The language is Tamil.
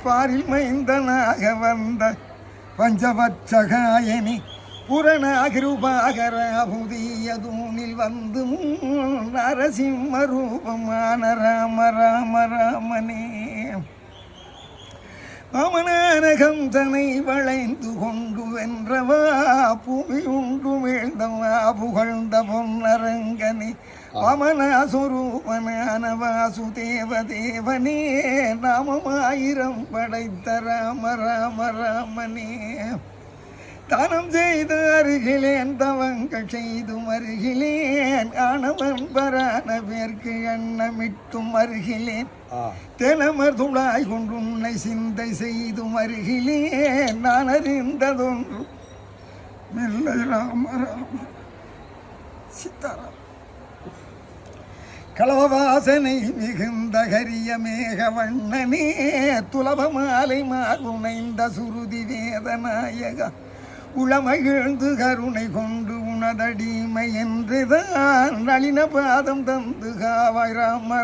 பாரில் மைந்தனாக வந்த பஞ்சபட்சகாயனி புறநாகிருபாகர புதிய தூணில் வந்து நரசிம்ம ரூபமான ராம ராம ராமனே வாமனானகம் தனை வளைந்து கொண்டு வென்றவா பூமி உண்டு வீழ்ந்தவா புகழ்ந்த பொன்னரங்கனே வாமனாசுரூபனான வாசுதேவ தேவனே நாமமாயிரம் படைத்த ராம ராம ராமனே தானம் செய்து அருகிலேன் தவங்கள் செய்தும் அருகிலேன் ஆனவன் பரான பேர்க்கு எண்ணமிட்டும் அருகிலேன் தெனமர் துளாய் கொண்டு உன்னை சிந்தை செய்தும் அருகிலேன் நான் அறிந்ததொன்று மெல்லை ராம ராம சீதாராம் களவாசனை மிகுந்த கரிய மேக வண்ணனே துலப மாலை மாகுணைந்த சுருதி வேதநாயகா உளமகிழ்ந்து கருணை கொண்டு உனதடிமை என்றுதான் நளின பாதம் தந்து காவாய் ராம